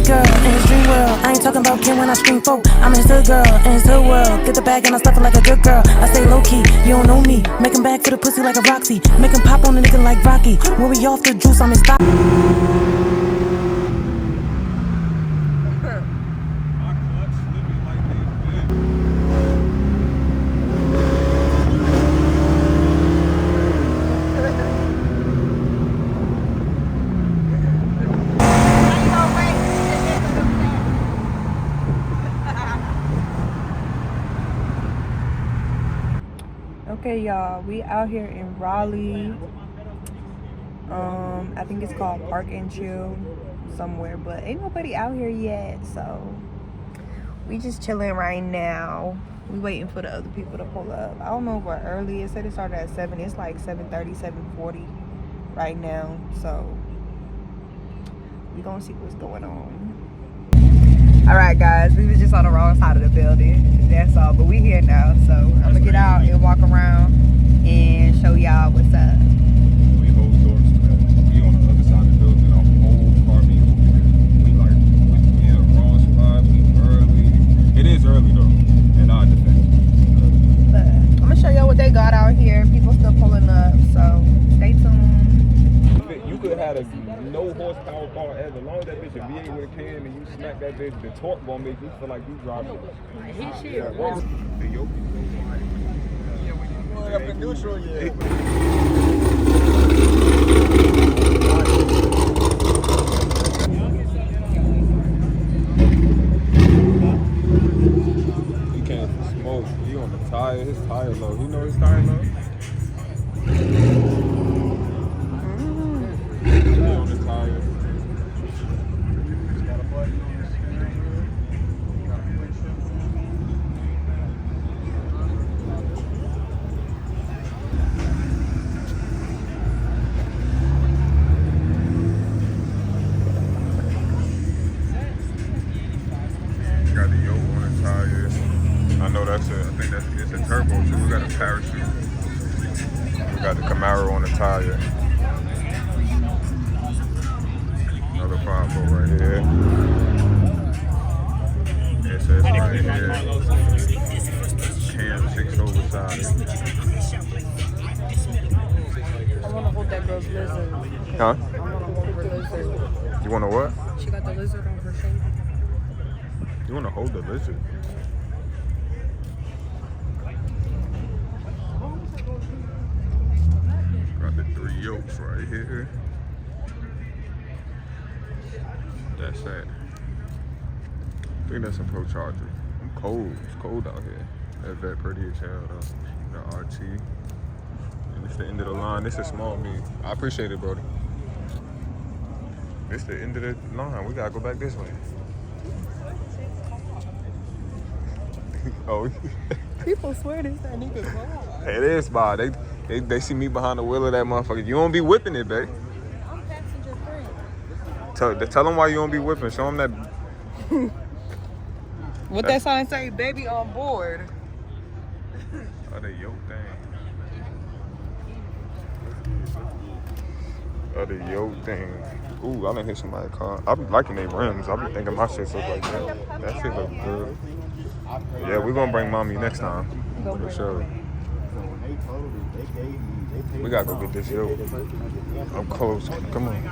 big girl in his dream world. I ain't talking about Ken when I scream folk. I'm his hood girl in his hood world. Get the bag and I stuff it like a good girl. I stay low key, you don't know me. Make him back for the pussy like a Roxy. Make him pop on a nigga like Rocky. When we off the juice, I'm in stock. Okay, y'all, we out here in Raleigh. I think it's called Park and Chill somewhere, but ain't nobody out here yet, so we just chilling right now. We waiting for the other people to pull up. I don't know what early. It said it started at 7. It's like 7:30, 7:40 right now, so we gonna see what's going on. All right, guys, we was just on the wrong side of the building. That's all, but we here now, so I'm gonna get out and walk around and show y'all what's up. We hold doors to that. We on the other side of the building. Our whole car be over here. We in the wrong spot. We early. It is early though, in our defense. But I'm gonna show y'all what they got out here. People still pulling up, so stay tuned. You could have a no horsepower car ever. As long as that bitch a V8 with a can and you smack that bitch, the torque gonna make you feel like you driving. He's here. The yoke is so wide. Up in neutral, yeah. He can't smoke. He on the tire. His tire low. You know his tire low? On the tire. Got a button on the steering wheel. Got a windshield. Got the yoke on the tires. I know that's it's a turbo too. We got a parachute. We got the Camaro on the tire. Another 5.0 right here. It says right here, Cam 6 oversized. I wanna hold that girl's lizard. Huh? I wanna hold her lizard. You wanna what? She got the lizard on her shoulder. You wanna hold the lizard? Got the 3 yokes right here. That's that. I think that's a Pro Charger. I'm cold. It's cold out here. That vet pretty as hell though. The RT. And it's the end of the line. This is small me. I appreciate it, brody. This the end of the line. We gotta go back this way. Oh. People swear this that nigga's wrong. It is, Bob. They see me behind the wheel of that motherfucker. You don't be whipping it, babe. I'm passenger free. Tell them why you don't be whipping. Show them that. What that sign say? Baby on board. Oh, the yoke thing. Oh, the yoke thing. Ooh, I done hit somebody's car. I be liking their rims. I be thinking my shit look like that. That shit look good. Yeah, we're gonna bring mommy next time. For sure. We gotta go get this yoke. I'm close. Come on.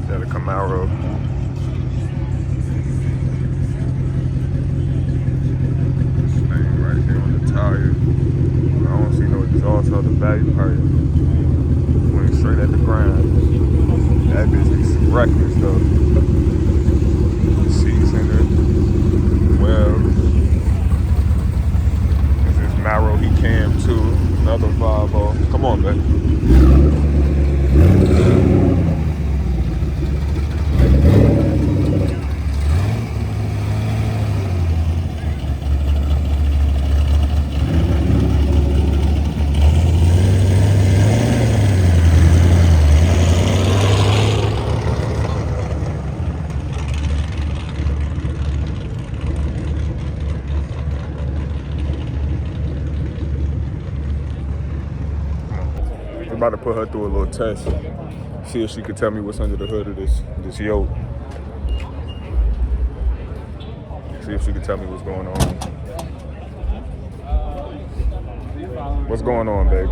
Got a Camaro. This thing right here on the tire. I don't see no exhaust or the value part. Went straight at the ground. That bitch is reckless though. Seats in there. Well, this is Maro, he cam too. Another 5.0. Come on, man. about to put her through a little test. See if she could tell me what's under the hood of this yoke. See if she could tell me what's going on. What's going on, babe?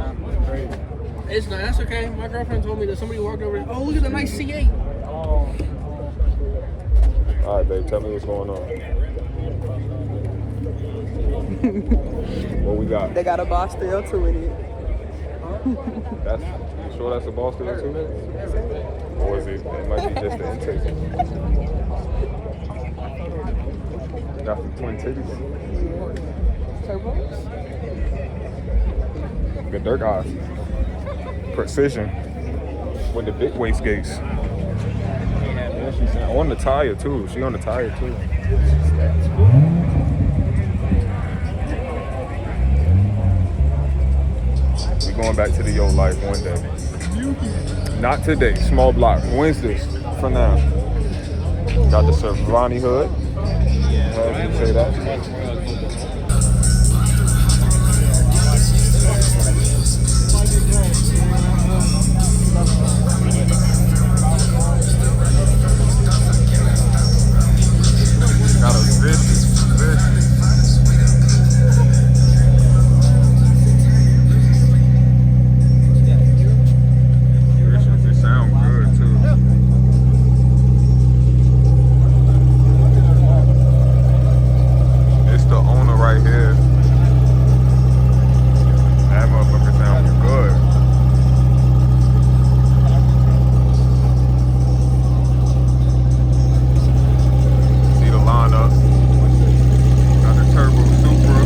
It's not. That's okay. My girlfriend told me that somebody walked over. Oh, look at the nice C8. All right, babe. Tell me what's going on. What we got? They got a Boss 302 in it. That's, you sure that's a Boss 302? Or is it might be just the intake? Got the twin titties. Turbos? The Dirk eyes. Precision. With the big waist gates. Yeah, she's on the tire too. She on the tire too. We going back to the yo life one day. Not today. Small block. Wednesdays for now. Got the Servani hood. However you say that. Got a vicious. It sound good too. It's the owner right here. That motherfucker sounds good. See the lineup. Got the Turbo Supra.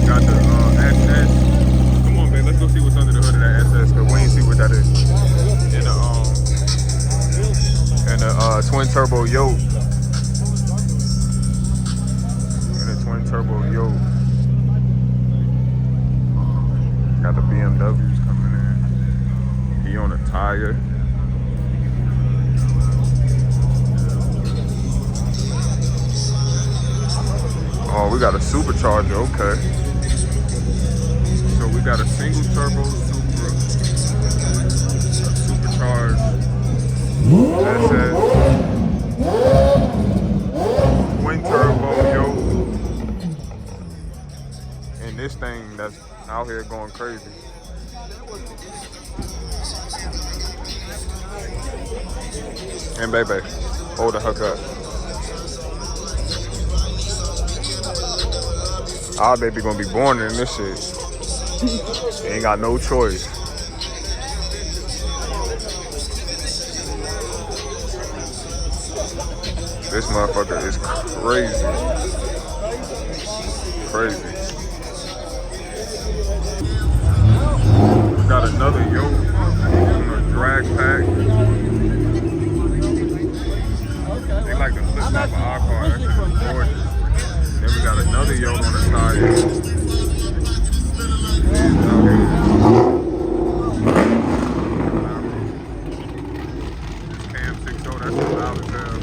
Got the SS. Come on, babe. Let's go see what's under the hood of that SS. Cause we ain't see what that is. And the twin turbo yoke. Turbo yoke. Got the BMWs coming in. He on a tire. Oh, we got a supercharger. Okay. So we got a single turbo Supra, a supercharged SS, twin turbo yoke. This thing that's out here going crazy. And baby, hold the hook up. Our baby gonna be born in this shit. She ain't got no choice. This motherfucker is crazy. Crazy. Got another yoke on a drag pack. They like to flip off of our car. That shit is gorgeous. Then we got another yoke on the tire. This Cam 6.0, that's loud as hell.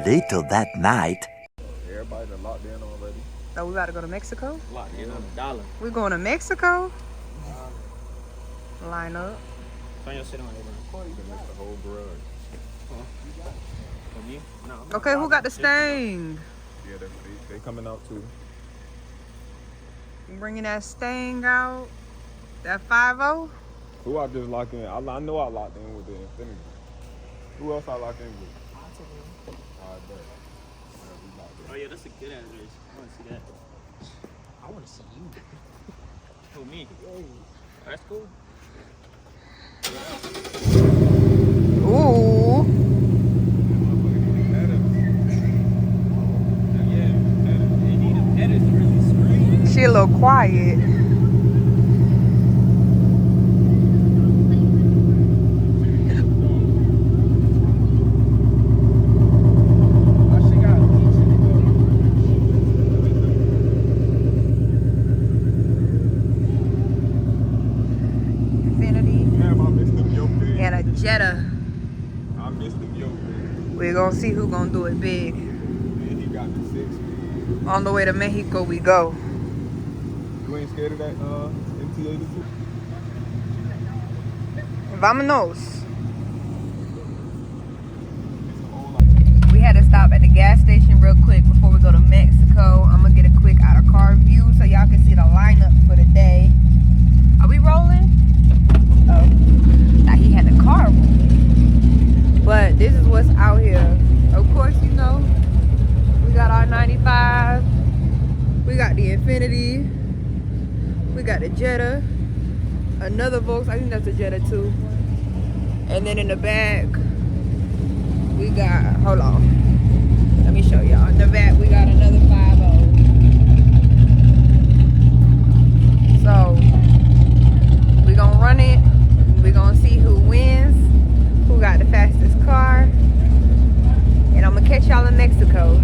Later that night. Everybody done locked in already. So we about to go to Mexico? Lock in on $1. We going to Mexico? Line up. Turn your shit on, Abraham. That's the whole garage. From you? No. Okay, who got the Stang? Yeah, they coming out too. You bringing that Stang out? That 5.0? Who I just locked in? I know I locked in with the Infiniti. Who else I locked in with? Alright, bet. Oh yeah, that's a good ass race. I want to see that. I want to see you. Who, me? That's cool. Ooh. She a little quiet. them yoke, man. We're gonna see who gonna do it big. Man, he got the 6 speed. On the way to Mexico we go. You ain't scared of that MT-82? Vamonos. We had to stop at the gas station real quick before we go to Mexico. I'm gonna get a quick out of car view so y'all can see the lineup for the day. Are we rolling? Oh, now he had the car rolling. But this is what's out here. Of course, you know, we got our 95. We got the Infinity. We got the Jetta. Another Volks, I think that's a Jetta too. And then in the back, we got, hold on. Let me show y'all. In the back, we got another 5.0. So, we gonna run it. We gonna see who wins, who got the fastest car. And I'm gonna catch y'all in Mexico.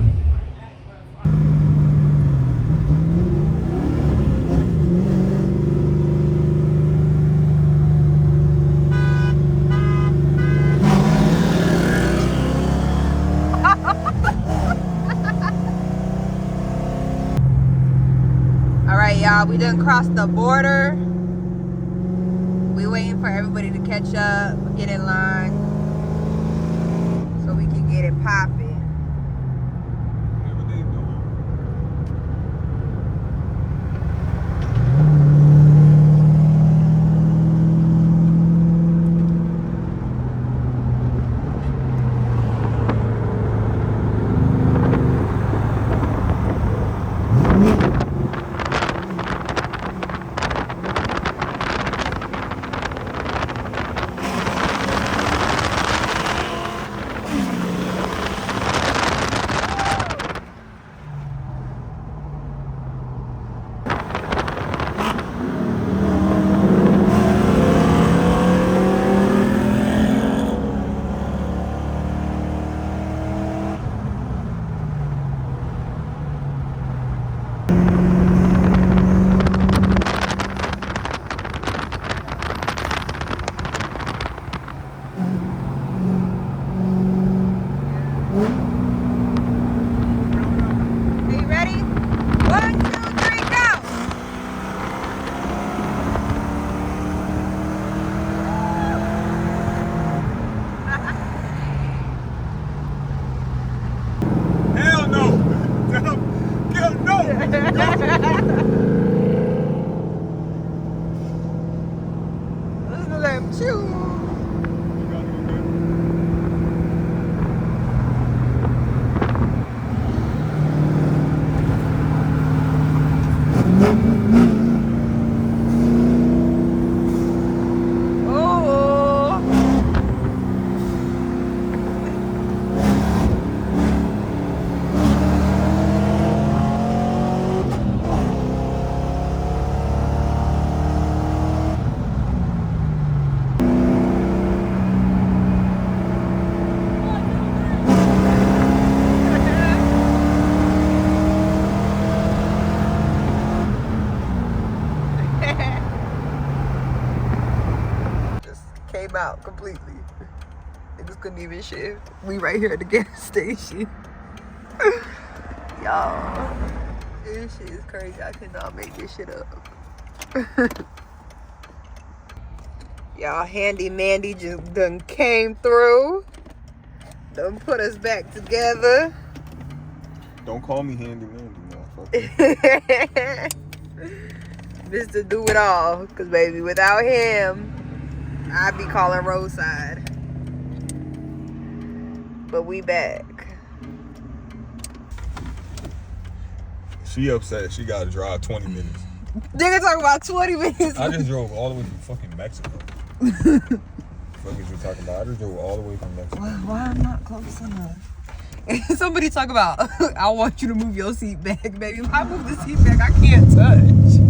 Alright, y'all, we done crossed the border. We waiting for everybody to catch up, get in line, so we can get it popping. Out completely. Niggas couldn't even shift. We right here at the gas station. Y'all, this shit is crazy. I cannot make this shit up. Y'all, Handy Mandy just done came through. Done put us back together. Don't call me Handy Mandy, motherfucker. Mr. Do It All. Cause baby, without him, I'd be calling roadside. But we back. She upset. She gotta drive 20 minutes. Nigga talking about 20 minutes. I just drove all the way from fucking Mexico. What was you talking about? I just drove all the way from Mexico. Why I'm not close enough? Somebody talk about, I want you to move your seat back, baby. If I move the seat back, I can't touch.